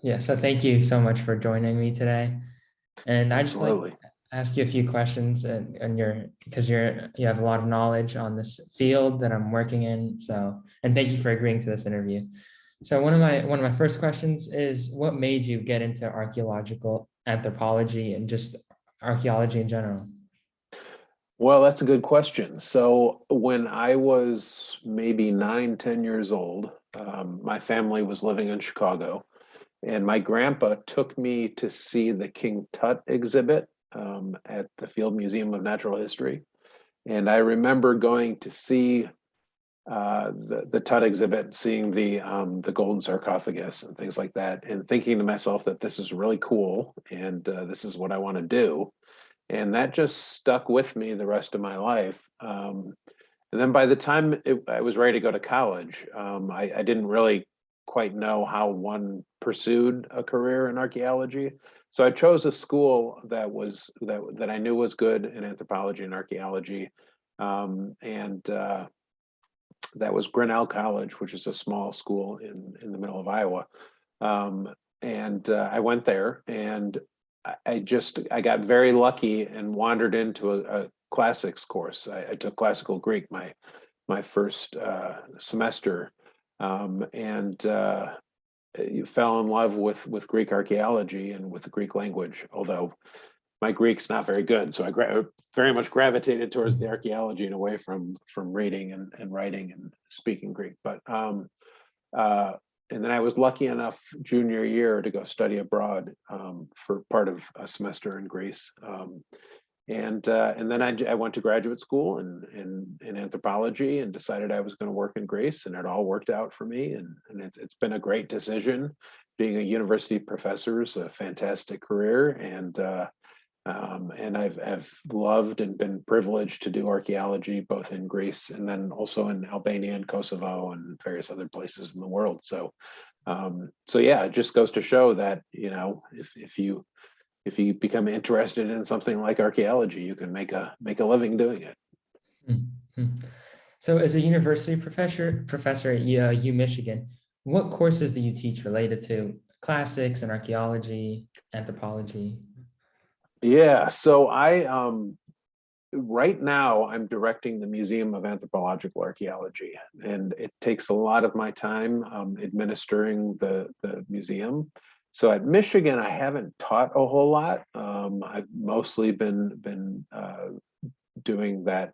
Yeah, so thank you so much for joining me today. And I just like to Absolutely. ask you a few questions and because you have a lot of knowledge on this field that I'm working in. So, and thank you for agreeing to this interview. So one of my first questions is what made you get into archaeological anthropology and just archaeology in general? Well, that's a good question. So when I was maybe 9, 10 years old, my family was living in Chicago, and my grandpa took me to see the King Tut exhibit at the Field Museum of Natural History. And I remember going to see the Tut exhibit, seeing the golden sarcophagus and things like that, and thinking to myself that this is really cool and this is what I want to do. And that just stuck with me the rest of my life. And then by the time I was ready to go to college, I didn't really quite know how one pursued a career in archaeology. So I chose a school that I knew was good in anthropology and archaeology, and that was Grinnell College, which is a small school in the middle of Iowa. And I went there, and I got very lucky and wandered into a classics course. I took classical Greek my first semester, and you fell in love with Greek archaeology and with the Greek language. Although my Greek's not very good, so very much gravitated towards the archaeology and away from reading and writing and speaking Greek. But uh, and then I was lucky enough junior year to go study abroad for part of a semester in Greece. And then I went to graduate school in anthropology and decided I was going to work in Greece, and it all worked out for me. And it's been a great decision. Being a university professor is a fantastic career, and I've loved and been privileged to do archaeology both in Greece and then also in Albania and Kosovo and various other places in the world. So yeah, it just goes to show that if you become interested in something like archaeology, you can make a living doing it. Mhm. So as a university professor at U Michigan, what courses do you teach related to classics and archaeology, anthropology? Yeah, so I right now I'm directing the Museum of Anthropological Archaeology, and it takes a lot of my time administering the museum. So at Michigan, I haven't taught a whole lot. I've mostly been doing that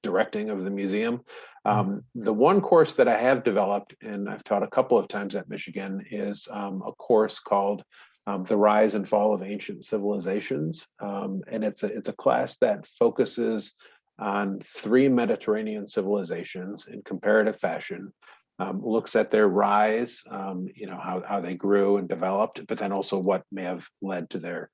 directing of the museum. The one course that I have developed, and I've taught a couple of times at Michigan, is a course called The Rise and Fall of Ancient Civilizations. And it's a class that focuses on three Mediterranean civilizations in comparative fashion, looks at their rise, how they grew and developed, but then also what may have led to their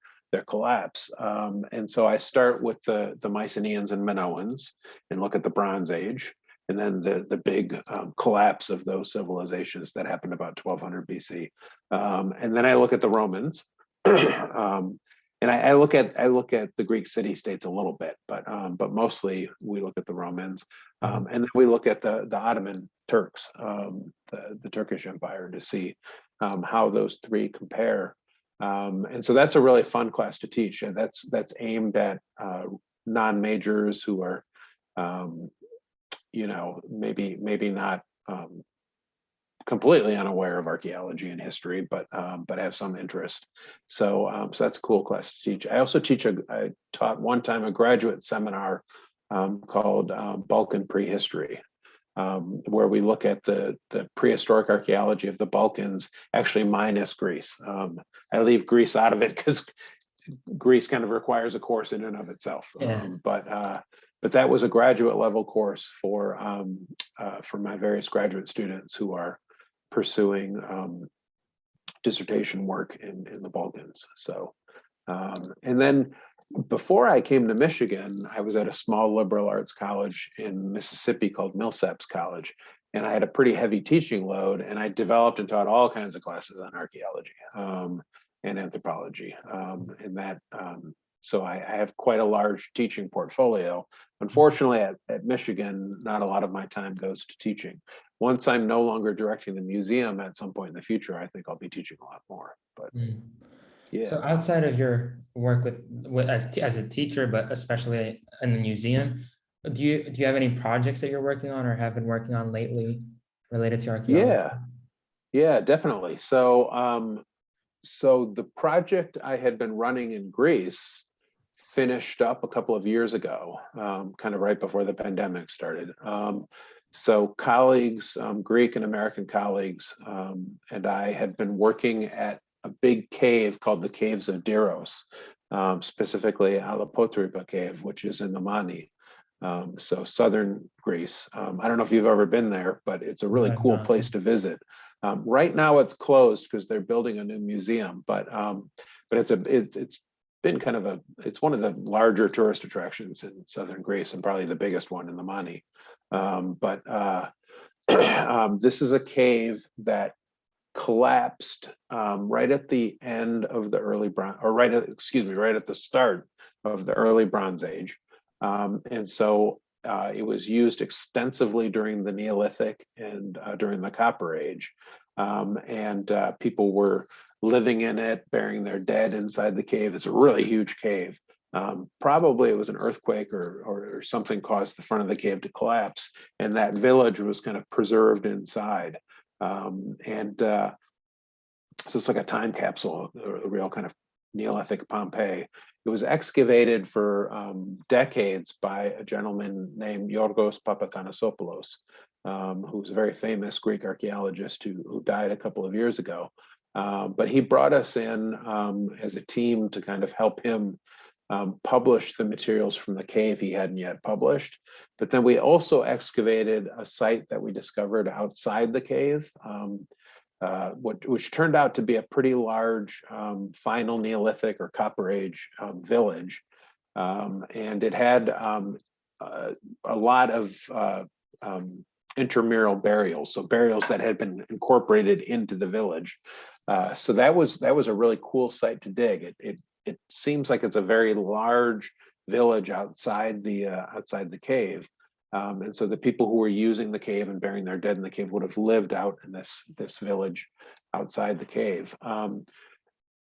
collapse. And so I start with the Mycenaeans and Minoans and look at the Bronze Age, and then the big collapse of those civilizations that happened about 1200 BC. And then I look at the Romans, and I look at the Greek city states a little bit, but mostly we look at the Romans, and then we look at the Ottoman Turks, the Turkish Empire, to see how those three compare. And so that's a really fun class to teach, and that's aimed at non-majors who are maybe not completely unaware of archaeology and history, but have some interest. So that's a cool class to teach. I also I taught one time a graduate seminar called Balkan Prehistory, where we look at the prehistoric archaeology of the Balkans, actually minus Greece. I leave Greece out of it because Greece kind of requires a course in and of itself. Yeah. But that was a graduate level course for my various graduate students who are pursuing dissertation work in the Balkans. And then before I came to Michigan, I was at a small liberal arts college in Mississippi called Millsaps College. And I had a pretty heavy teaching load, and I developed and taught all kinds of classes on archaeology and anthropology. And that So I have quite a large teaching portfolio. Unfortunately, at Michigan, not a lot of my time goes to teaching. Once I'm no longer directing the museum at some point in the future, I think I'll be teaching a lot more. But Mm. So yeah. outside of your work with as a teacher, but especially in the museum, do you have any projects that you're working on or have been working on lately related to archaeology? Yeah, yeah, definitely. So the project I had been running in Greece finished up a couple of years ago, kind of right before the pandemic started. So colleagues, Greek and American colleagues, and I had been working at a big cave called the Caves of Diros, specifically Alapotripa Cave, which is in the Mani. So southern Greece. I don't know if you've ever been there, but it's a No, really I'm cool not. place to visit. Right now it's closed because they're building a new museum, but it's been kind of it's one of the larger tourist attractions in southern Greece and probably the biggest one in the Mani. This is a cave that collapsed right at the end of the early bronze, or right at the start of the early Bronze Age. And so it was used extensively during the Neolithic and during the Copper Age. People were living in it, burying their dead inside the cave. It's a really huge cave. Probably it was an earthquake or something caused the front of the cave to collapse, and that village was kind of preserved inside. So it's like a time capsule, a real kind of Neolithic Pompeii. It was excavated for decades by a gentleman named Yorgos Papathanassopoulos, who was a very famous Greek archaeologist who died a couple of years ago. But he brought us in as a team to kind of help him publish the materials from the cave he hadn't yet published. But then we also excavated a site that we discovered outside the cave, which turned out to be a pretty large final Neolithic or Copper Age village. And it had a lot of intramural burials, so burials that had been incorporated into the village. So that was a really cool site to dig. It seems like it's a very large village outside the cave. And so the people who were using the cave and burying their dead in the cave would have lived out in this village outside the cave. The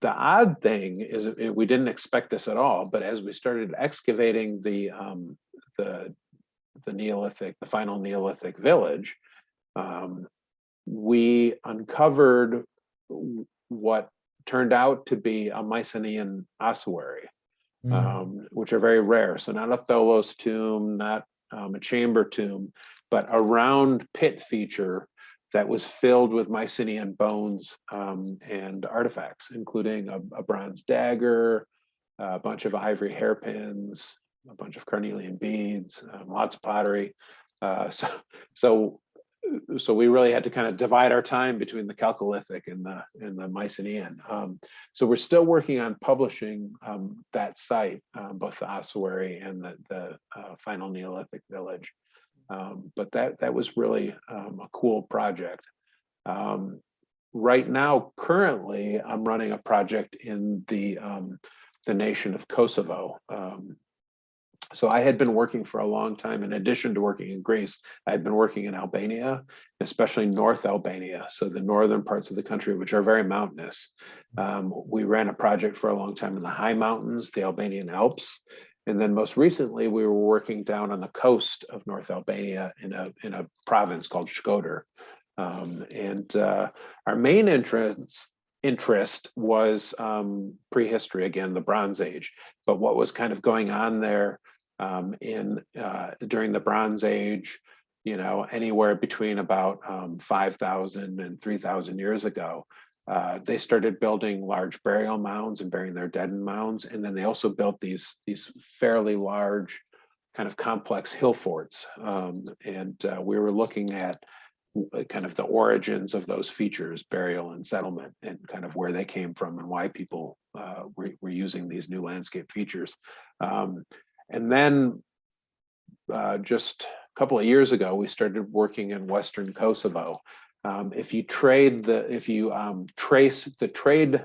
odd thing is we didn't expect this at all, but as we started excavating the Neolithic, the final Neolithic village, we uncovered what turned out to be a Mycenaean ossuary, which are very rare. So not a Tholos tomb, not a chamber tomb, but a round pit feature that was filled with Mycenaean bones and artifacts, including a bronze dagger, a bunch of ivory hairpins, a bunch of carnelian beads, lots of pottery. So we really had to kind of divide our time between the Chalcolithic and the Mycenaean. So we're still working on publishing that site, both the ossuary and the final Neolithic village. But that was really a cool project. Right now, currently, I'm running a project in the nation of Kosovo. So I had been working for a long time. In addition to working in Greece, I had been working in Albania, especially North Albania, so the northern parts of the country, which are very mountainous. We ran a project for a long time in the high mountains, the Albanian Alps. And then most recently, we were working down on the coast of North Albania in a province called Shkodër. Our main interest was prehistory, again, the Bronze Age. But what was kind of going on there during the Bronze Age, anywhere between about 5,000 and 3,000 years ago, they started building large burial mounds and burying their dead in mounds. And then they also built these fairly large kind of complex hill forts. We were looking at kind of the origins of those features, burial and settlement, and kind of where they came from and why people were using these new landscape features. And then just a couple of years ago, we started working in Western Kosovo. If you trace the trade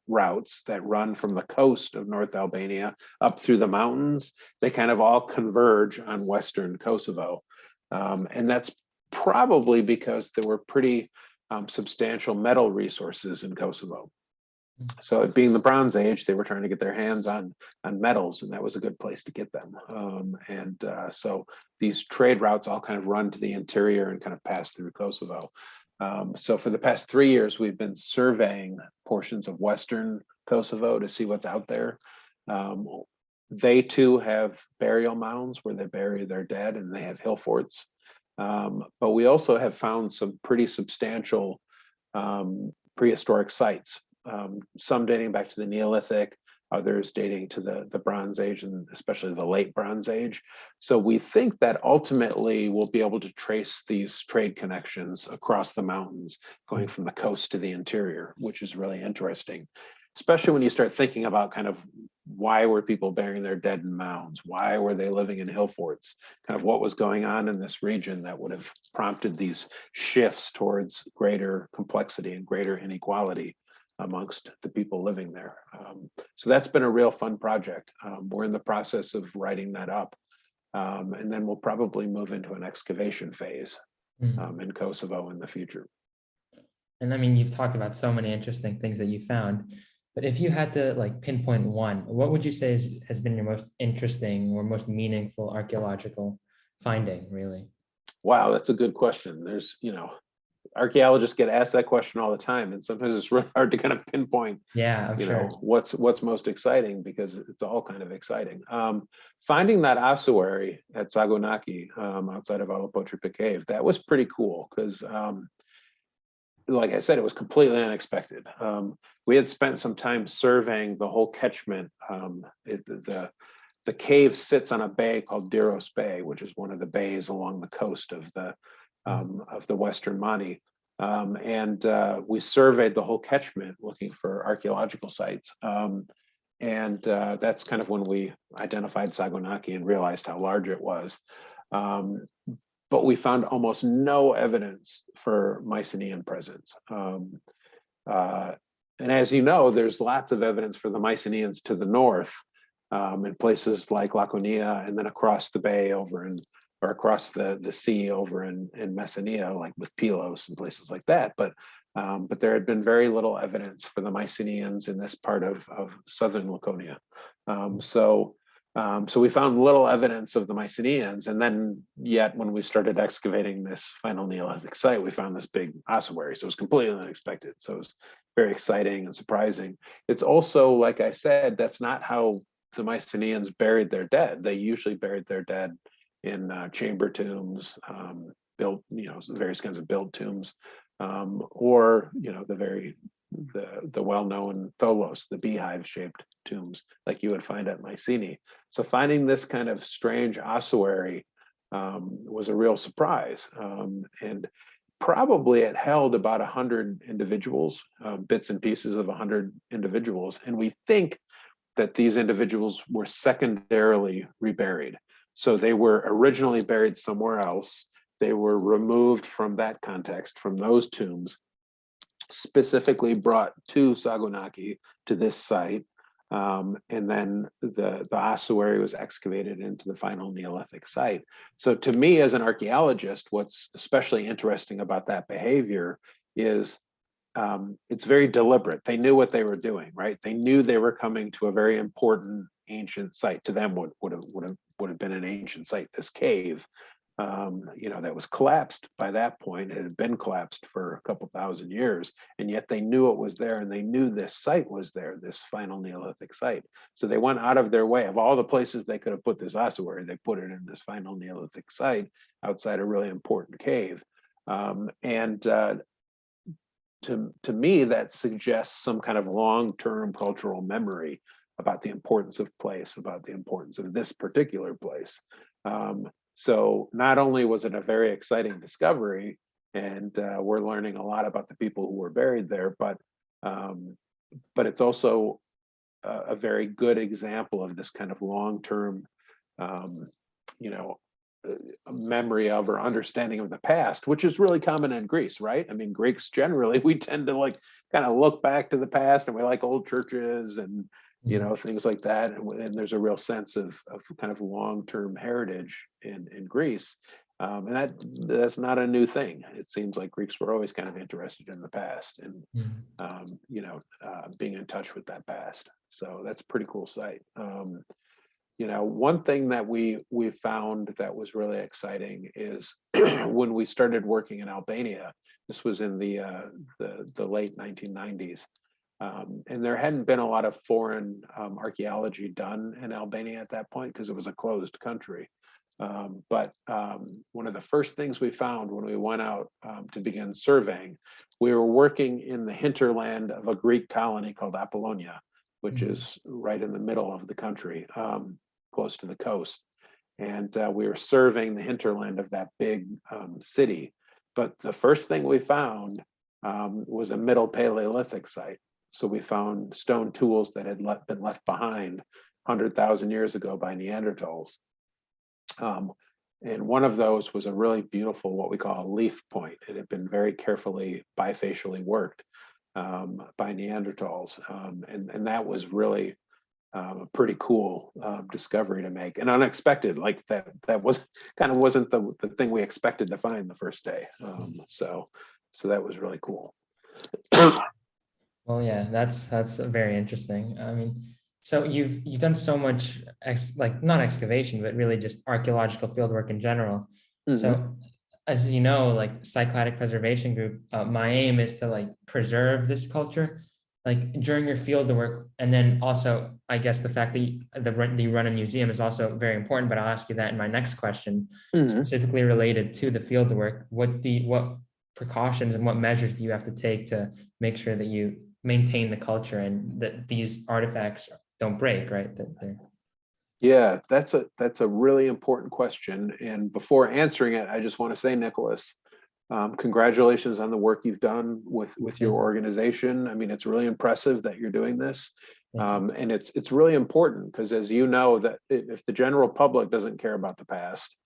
routes that run from the coast of North Albania up through the mountains, they kind of all converge on Western Kosovo. And that's probably because there were pretty substantial metal resources in Kosovo. So it being the Bronze Age, they were trying to get their hands on metals, and that was a good place to get them. So these trade routes all kind of run to the interior and kind of pass through Kosovo. So for the past 3 years, we've been surveying portions of Western Kosovo to see what's out there. They too have burial mounds where they bury their dead, and they have hill forts. But we also have found some pretty substantial prehistoric sites. Some dating back to the Neolithic, others dating to the Bronze Age, and especially the late Bronze Age. So we think that ultimately we'll be able to trace these trade connections across the mountains, going from the coast to the interior, which is really interesting, especially when you start thinking about kind of why were people burying their dead in mounds? Why were they living in hill forts? Kind of what was going on in this region that would have prompted these shifts towards greater complexity and greater inequality amongst the people living there. So that's been a real fun project. We're in the process of writing that up. And then we'll probably move into an excavation phase in Kosovo in the future. And I mean, you've talked about so many interesting things that you found, but if you had to like pinpoint one, what would you say has been your most interesting or most meaningful archaeological finding, really? Wow, that's a good question. There's, archaeologists get asked that question all the time, and sometimes it's really hard to kind of pinpoint, Yeah, I'm sure. what's most exciting, because it's all kind of exciting. Finding that ossuary at Sagonaki outside of Alapotripa Cave, that was pretty cool because, like I said, it was completely unexpected. We had spent some time surveying the whole catchment. The cave sits on a bay called Diros Bay, which is one of the bays along the coast of the Western Mani. We surveyed the whole catchment looking for archaeological sites. That's kind of when we identified Sagonaki and realized how large it was. But we found almost no evidence for Mycenaean presence. And as you know, there's lots of evidence for the Mycenaeans to the north, in places like Laconia, and then across the bay over or across the sea over in Messenia, like with Pylos and places like that. But there had been very little evidence for the Mycenaeans in this part of southern Laconia. So we found little evidence of the Mycenaeans, and then yet when we started excavating this final Neolithic site, we found this big ossuary. So it was completely unexpected. So it was very exciting and surprising. It's also, like I said, that's not how the Mycenaeans buried their dead. They usually buried their dead in chamber tombs, built, various kinds of build tombs, or the well-known tholos, the beehive-shaped tombs like you would find at Mycenae. So finding this kind of strange ossuary was a real surprise, and probably it held about 100 individuals, bits and pieces of 100 individuals, and we think that these individuals were secondarily reburied. So they were originally buried somewhere else. They were removed from that context, from those tombs, specifically brought to Sagonaki, to this site. And then the ossuary was excavated into the final Neolithic site. So to me, as an archaeologist, what's especially interesting about that behavior is it's very deliberate. They knew what they were doing, right? They knew they were coming to a very important ancient site. To them, would have been an ancient site, this cave, that was collapsed by that point. It had been collapsed for a couple thousand years, and yet they knew it was there, and they knew this site was there, this final Neolithic site. So they went out of their way. Of all the places they could have put this ossuary, they put it in this final Neolithic site outside a really important cave. To me, that suggests some kind of long-term cultural memory about the importance of place, about the importance of this particular place. So not only was it a very exciting discovery, and we're learning a lot about the people who were buried there, but it's also a very good example of this kind of long-term, memory of or understanding of the past, which is really common in Greece, right? I mean, Greeks generally, we tend to like kind of look back to the past, and we like old churches and Mhm. things like that. And there's a real sense of kind of long-term heritage in Greece. And that's not a new thing. It seems like Greeks were always kind of interested in the past and Mhm. being in touch with that past. So that's a pretty cool site. One thing that we found that was really exciting is when we started working in Albania. This was in the late 1990s, and there hadn't been a lot of foreign archaeology done in Albania at that point because it was a closed country. But one of the first things we found when we went out to begin surveying, we were working in the hinterland of a Greek colony called Apollonia, which Mhm. is right in the middle of the country, close to the coast. And we were surveying the hinterland of that big city. But the first thing we found was a Middle Paleolithic site. So we found stone tools that had been left behind 100,000 years ago by Neanderthals. And one of those was a really beautiful, what we call a leaf point. It had been very carefully bifacially worked by Neanderthals. And that was really a pretty cool discovery to make and unexpected. Like that was kind of wasn't the thing we expected to find the first day. So that was really cool. Well, yeah, that's very interesting. I mean, so you've done so much like not excavation, but really just archaeological fieldwork in general. Mhm. So, as you know, like Cycladic Preservation Group, my aim is to like preserve this culture, like during your field work, and then also, I guess the fact that you run a museum is also very important. But I'll ask you that in my next question, Mhm. specifically related to the field work. What precautions and what measures do you have to take to make sure that you maintain the culture and that these artifacts don't break, right? That they're Yeah, that's a really important question. And before answering it, I just want to say, Nicholas, congratulations on the work you've done with your thank you, organization. I mean, it's really impressive that you're doing this, thank you. and it's really important because, as you know, that if the general public doesn't care about the past,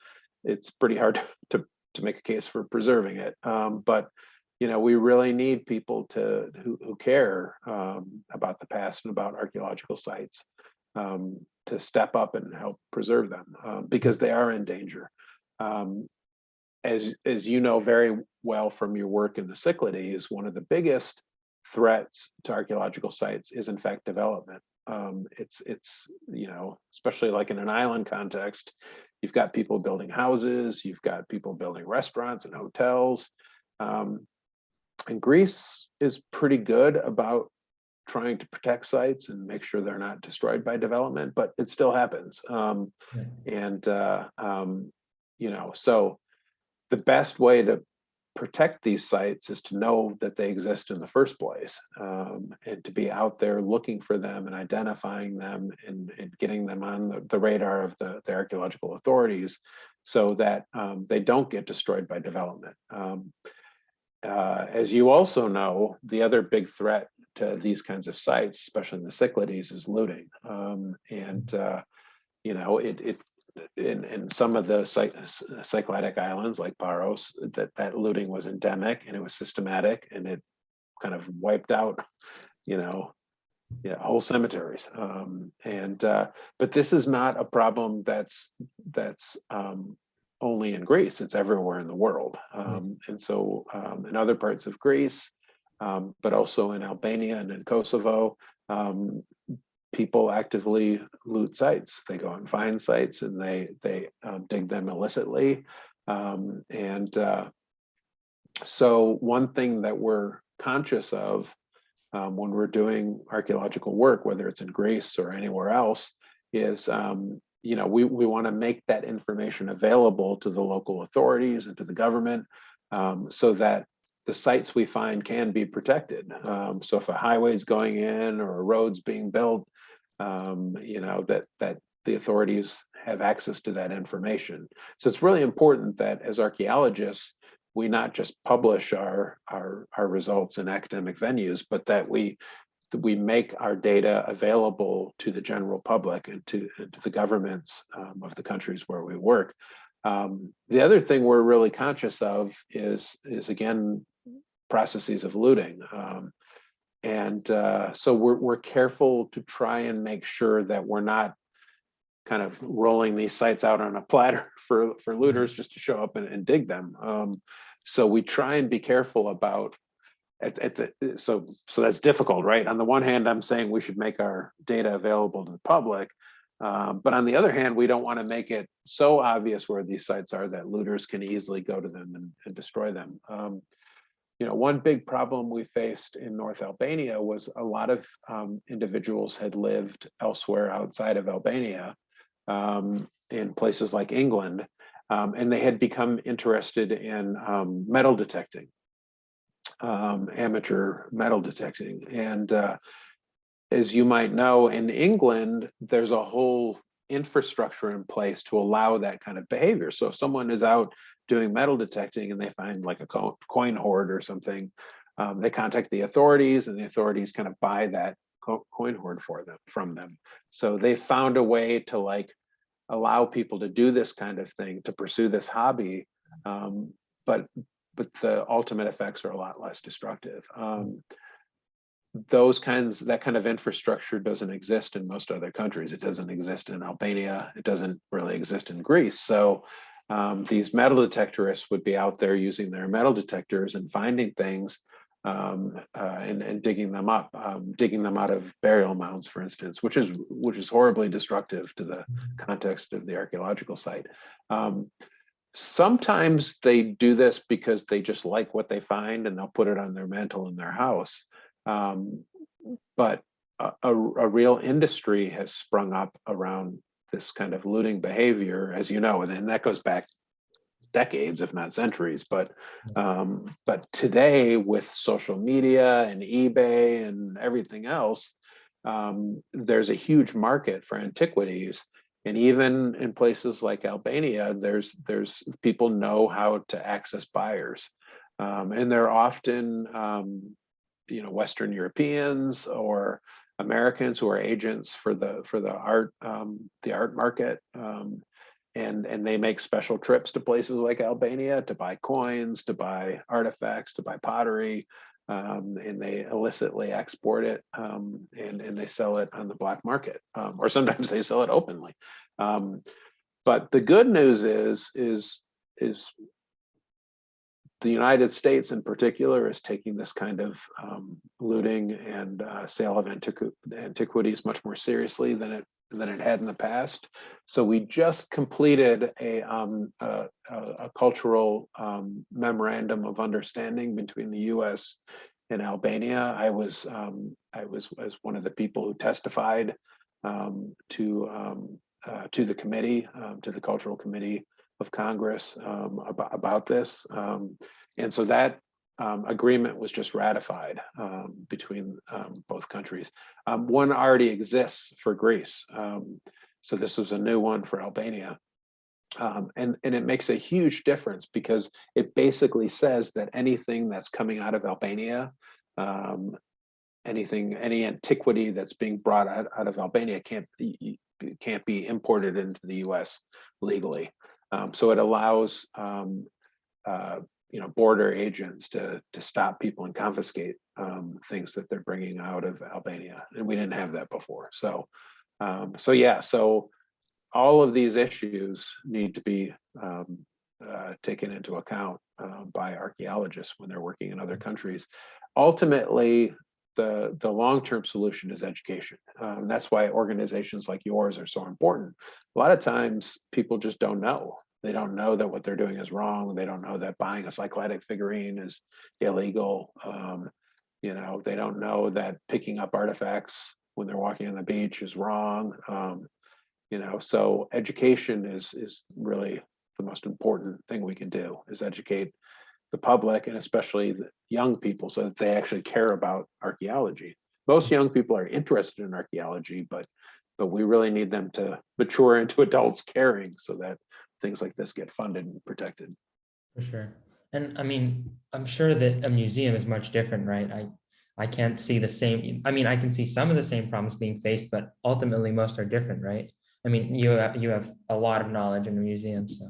it's pretty hard to make a case for preserving it. But we really need people who care about the past and about archaeological sites to step up and help preserve them because they are in danger. Um, as you know very well from your work in the Cyclades, one of the biggest threats to archaeological sites is in fact development. It's especially like in an island context, you've got people building houses, you've got people building restaurants and hotels. Um, and Greece is pretty good about trying to protect sites and make sure they're not destroyed by development, but it still happens. Yeah. And so the best way to protect these sites is to know that they exist in the first place, and to be out there looking for them and identifying them and getting them on the radar of the archaeological authorities so that they don't get destroyed by development. As you also know, the other big threat to these kinds of sites, especially in the Cyclades, is looting. It in some of the Cycladic islands like Paros, that looting was endemic and it was systematic and it kind of wiped out, you know, whole cemeteries. But this is not a problem that's only in Greece. It's everywhere in the world. Yeah. And so in other parts of Greece, but also in Albania and in Kosovo, people actively loot sites. They go and find sites and they dig them illicitly. So one thing that we're conscious of when we're doing archaeological work, whether it's in Greece or anywhere else, is we want to make that information available to the local authorities and to the government so that the sites we find can be protected. So if a highway is going in or a road's being built, that the authorities have access to that information. So it's really important that as archaeologists, we not just publish our results in academic venues, but that we make our data available to the general public and to the governments of the countries where we work, The other thing we're really conscious of is again, processes of looting. So we're careful to try and make sure that we're not kind of rolling these sites out on a platter for looters just to show up and dig them. So we try and be careful about so that's difficult, right? On the one hand, I'm saying we should make our data available to the public. But on the other hand, we don't want to make it so obvious where these sites are that looters can easily go to them and destroy them. One big problem we faced in North Albania was a lot of individuals had lived elsewhere outside of Albania, in places like England, and they had become interested in metal detecting, amateur metal detecting. And as you might know, in England, there's a whole infrastructure in place to allow that kind of behavior. So if someone is out doing metal detecting and they find like a coin hoard or something, they contact the authorities, and the authorities kind of buy that coin hoard from them. So they found a way to like allow people to do this kind of thing, to pursue this hobby, but the ultimate effects are a lot less destructive. That kind of infrastructure doesn't exist in most other countries. It doesn't exist in Albania. It doesn't really exist in Greece. So these metal detectorists would be out there using their metal detectors and finding things, and digging them up, digging them out of burial mounds, for instance, which is horribly destructive to the context of the archaeological site. Sometimes they do this because they just like what they find and they'll put it on their mantle in their house. But a real industry has sprung up around this kind of looting behavior, as you know, and that goes back decades, if not centuries. But today, with social media and eBay and everything else, there's a huge market for antiquities. And even in places like Albania, there's people know how to access buyers, and they're often Western Europeans or Americans who are agents for the art market, and they make special trips to places like Albania to buy coins, to buy artifacts, to buy pottery, and they illicitly export it, and they sell it on the black market, or sometimes they sell it openly. But the good news is the United States in particular is taking this kind of looting and sale of antiquities much more seriously than it had in the past. So we just completed a cultural memorandum of understanding between the U.S. and Albania. I was as one of the people who testified to the committee, to the Cultural Committee of Congress, about this. And so that agreement was just ratified between both countries. One already exists for Greece. So this was a new one for Albania. And it makes a huge difference because it basically says that anything that's coming out of Albania, any antiquity that's being brought out of Albania can't be imported into the US legally. So it allows border agents to stop people and confiscate things that they're bringing out of Albania, and we didn't have that before. So all of these issues need to be taken into account by archaeologists when they're working in other countries. Ultimately, the long-term solution is education. That's why organizations like yours are so important. A lot of times people just don't know. They don't know that what they're doing is wrong. They don't know that buying a Cycladic figurine is illegal. They don't know that picking up artifacts when they're walking on the beach is wrong. So education is really the most important thing we can do, is educate the public, and especially the young people, so that they actually care about archaeology. Most young people are interested in archaeology, but we really need them to mature into adults caring, so that things like this get funded and protected. For sure. And I mean, I'm sure that a museum is much different, right? I can't see the same. I mean, I can see some of the same problems being faced, but ultimately most are different, right? I mean, you have a lot of knowledge in a museum, so.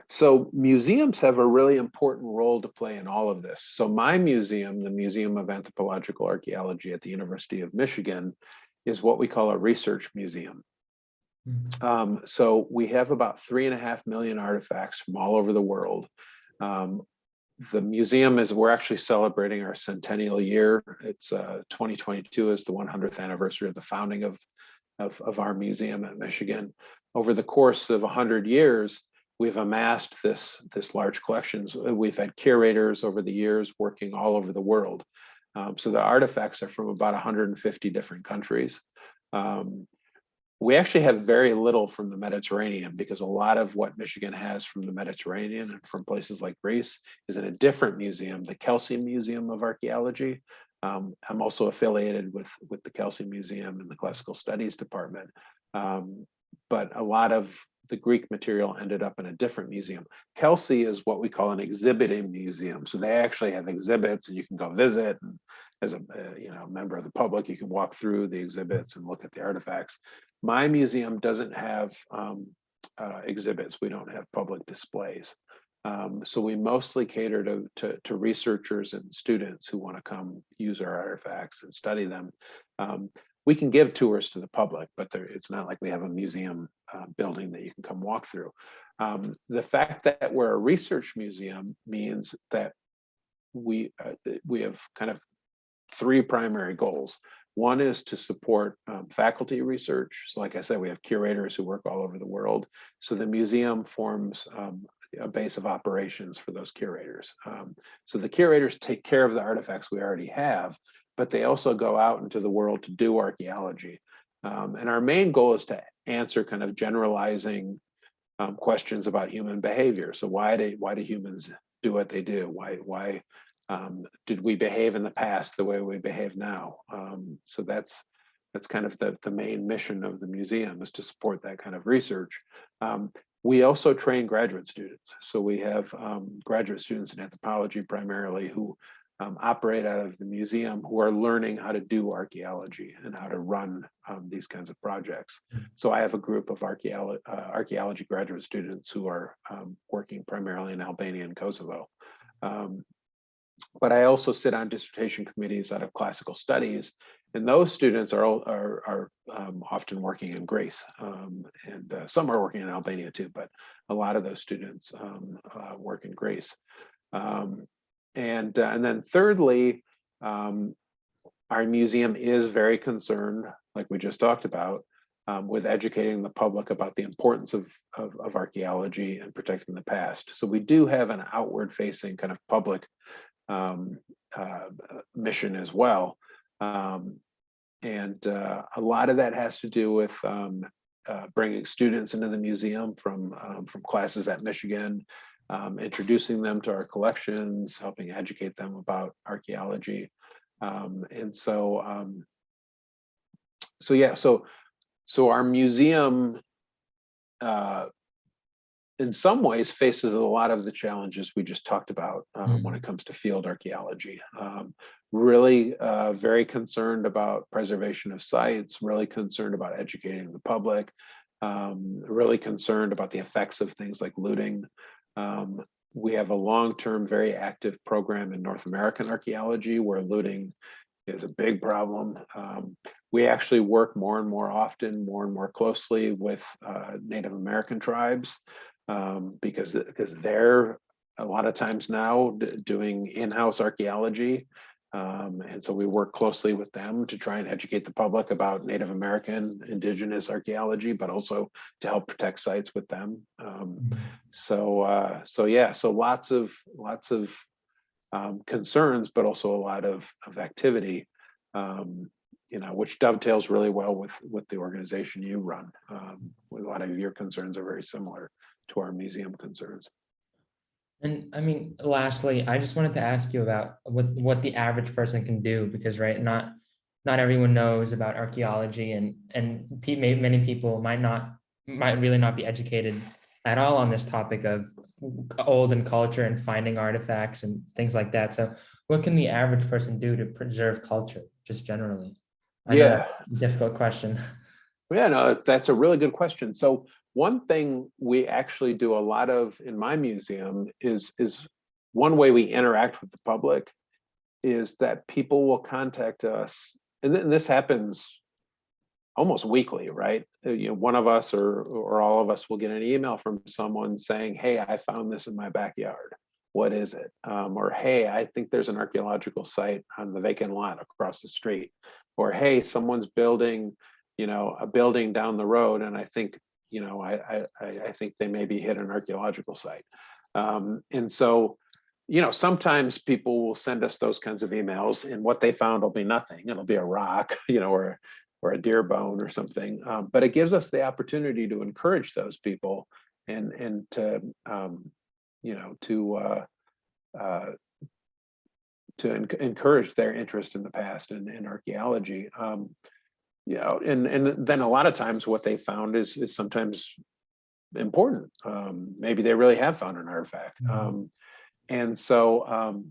So museums have a really important role to play in all of this. So my museum, the Museum of Anthropological Archaeology at the University of Michigan, is what we call a research museum. Mhm. So we have about 3.5 million artifacts from all over the world. Um, the museum we're actually celebrating our centennial year. It's 2022 is the 100th anniversary of the founding of our museum at Michigan. Over the course of 100 years, we've amassed this large collections. We've had curators over the years working all over the world. So the artifacts are from about 150 different countries. Um, we actually have very little from the Mediterranean because a lot of what Michigan has from the Mediterranean and from places like Greece is in a different museum, the Kelsey Museum of Archaeology. I'm also affiliated with the Kelsey Museum and the Classical Studies Department. But a lot of the Greek material ended up in a different museum. Kelsey is what we call an exhibiting museum. So they actually have exhibits and you can go visit. And as a member of the public, you can walk through the exhibits and look at the artifacts. My museum doesn't have exhibits. We don't have public displays. So we mostly cater to researchers and students who want to come use our artifacts and study them. We can give tours to the public, but it's not like we have a museum building that you can come walk through. The fact that we're a research museum means that we have kind of three primary goals. One is to support faculty research. So like I said, we have curators who work all over the world. So the museum forms a base of operations for those curators. So the curators take care of the artifacts we already have, but they also go out into the world to do archaeology. And our main goal is to answer kind of generalizing questions about human behavior. So why do humans do what they do? Why did we behave in the past the way we behave now? So that's kind of the main mission of the museum, is to support that kind of research. We also train graduate students. So we have graduate students in anthropology primarily who operate out of the museum, who are learning how to do archaeology and how to run these kinds of projects. So I have a group of archaeology graduate students who are working primarily in Albania and Kosovo. But I also sit on dissertation committees out of classical studies, and those students are often working in Greece, and some are working in Albania too, but a lot of those students work in Greece. And then thirdly, our museum is very concerned, like we just talked about, with educating the public about the importance of archaeology and protecting the past. So we do have an outward-facing kind of public mission as well. And a lot of that has to do with bringing students into the museum from classes at Michigan, introducing them to our collections, helping educate them about archaeology. And so our museum in some ways faces a lot of the challenges we just talked about when it comes to field archaeology. Really very concerned about preservation of sites, really concerned about educating the public, really concerned about the effects of things like looting. We have a long-term, very active program in North American archaeology where looting is a big problem. We actually work more and more often, more and more closely with Native American tribes because they're a lot of times now doing in-house archaeology. And so we work closely with them to try and educate the public about Native American indigenous archaeology, but also to help protect sites with them. So lots of concerns, but also a lot of activity, which dovetails really well with the organization you run. A lot of your concerns are very similar to our museum concerns. And I mean, lastly, I just wanted to ask you about what the average person can do, because not everyone knows about archaeology, and many people might really not be educated at all on this topic of olden culture and finding artifacts and things like that. So what can the average person do to preserve culture, just generally? I know Yeah, that's a difficult question. yeah, no, that's a really good question. So One thing we actually do a lot of in my museum is one way we interact with the public is that people will contact us, and this happens almost weekly, right? One of us or all of us will get an email from someone saying, "Hey, I found this in my backyard. What is it?" Or, "Hey, I think there's an archaeological site on the vacant lot across the street." Or, "Hey, someone's building, a building down the road, and I think, I think they maybe hit an archaeological site." And so, sometimes people will send us those kinds of emails, and what they found will be nothing. It'll be a rock, or a deer bone or something. But it gives us the opportunity to encourage those people and to encourage their interest in the past and in archaeology. And then a lot of times what they found is sometimes important. Maybe they really have found an artifact. And so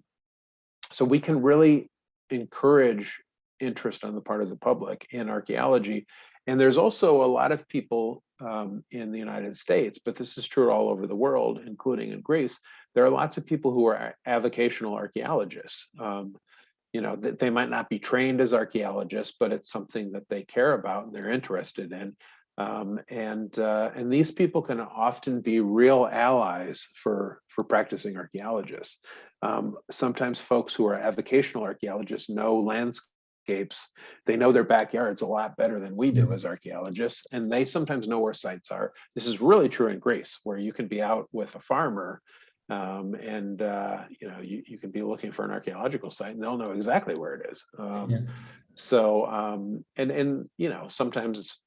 we can really encourage interest on the part of the public in archaeology. And there's also a lot of people in the United States, but this is true all over the world, including in Greece. There are lots of people who are avocational archaeologists. They might not be trained as archaeologists, but it's something that they care about and they're interested in. And these people can often be real allies for practicing archaeologists. Sometimes folks who are avocational archaeologists know landscapes. They know their backyards a lot better than we do as archaeologists, and they sometimes know where sites are. This is really true in Greece, where you can be out with a farmer, and you can be looking for an archaeological site, and they'll know exactly where it is. So, sometimes.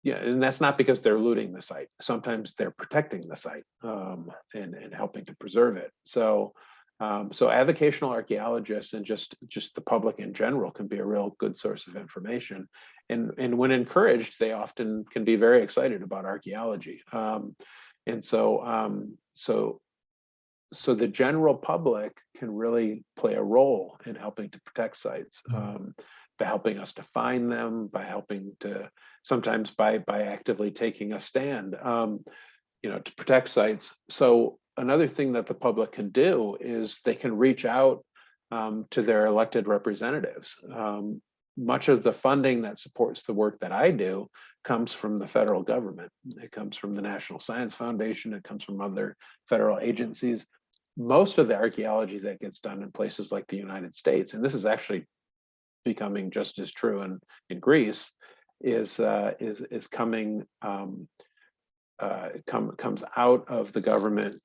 Yeah, and that's not because they're looting the site. Sometimes they're protecting the site and helping to preserve it. So avocational archaeologists and just the public in general can be a real good source of information. And when encouraged, they often can be very excited about archaeology. So the general public can really play a role in helping to protect sites, by helping us to find them, by helping to sometimes by actively taking a stand, to protect sites. So another thing that the public can do is they can reach out to their elected representatives. Much of the funding that supports the work that I do comes from the federal government. It comes from the National Science Foundation. It comes from other federal agencies. Most of the archaeology that gets done in places like the United States, and this is actually becoming just as true in Greece, is coming comes out of the government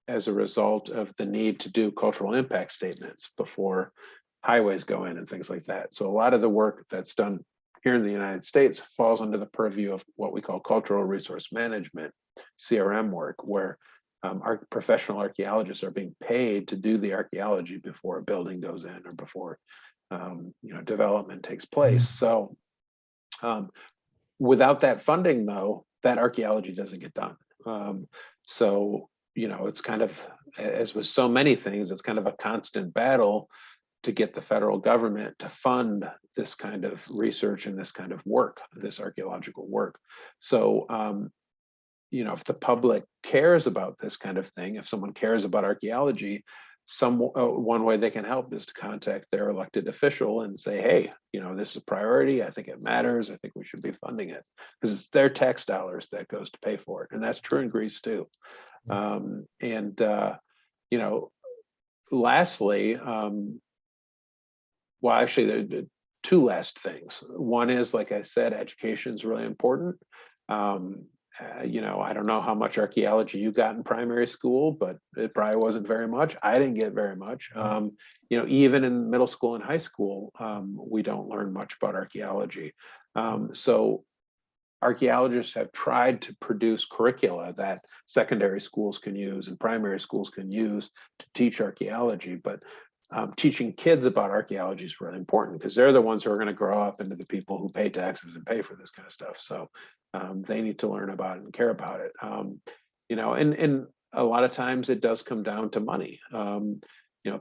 as a result of the need to do cultural impact statements before highways go in and things like that. So a lot of the work that's done here in the United States falls under the purview of what we call cultural resource management, CRM work, where our professional archaeologists are being paid to do the archaeology before a building goes in or before development takes place. So without that funding, though, that archaeology doesn't get done. So it's kind of, as with so many things, it's kind of a constant battle to get the federal government to fund this kind of research and this kind of work, this archaeological work. So if the public cares about this kind of thing, if someone cares about archaeology, one way they can help is to contact their elected official and say, "Hey, this is a priority. I think it matters. I think we should be funding it," because it's their tax dollars that goes to pay for it, and that's true in Greece too. Lastly, well, actually, there are two last things. One is, like I said, education is really important. I don't know how much archaeology you got in primary school, but it probably wasn't very much. I didn't get very much. Even in middle school and high school, we don't learn much about archaeology. So archaeologists have tried to produce curricula that secondary schools can use and primary schools can use to teach archaeology, but teaching kids about archaeology is really important because they're the ones who are going to grow up into the people who pay taxes and pay for this kind of stuff. So they need to learn about it and care about it. And a lot of times it does come down to money.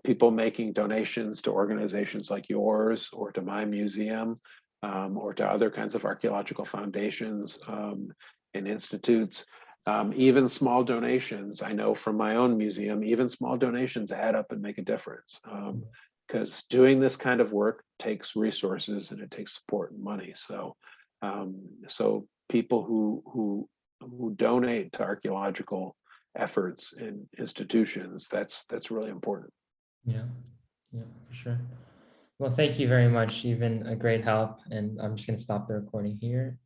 People making donations to organizations like yours or to my museum or to other kinds of archaeological foundations and institutes. Even small donations, I know from my own museum, even small donations add up and make a difference. Because doing this kind of work takes resources and it takes support and money. So, so people who donate to archaeological efforts and institutions, that's really important. Yeah, yeah, for sure. Well, thank you very much. You've been a great help, and I'm just going to stop the recording here.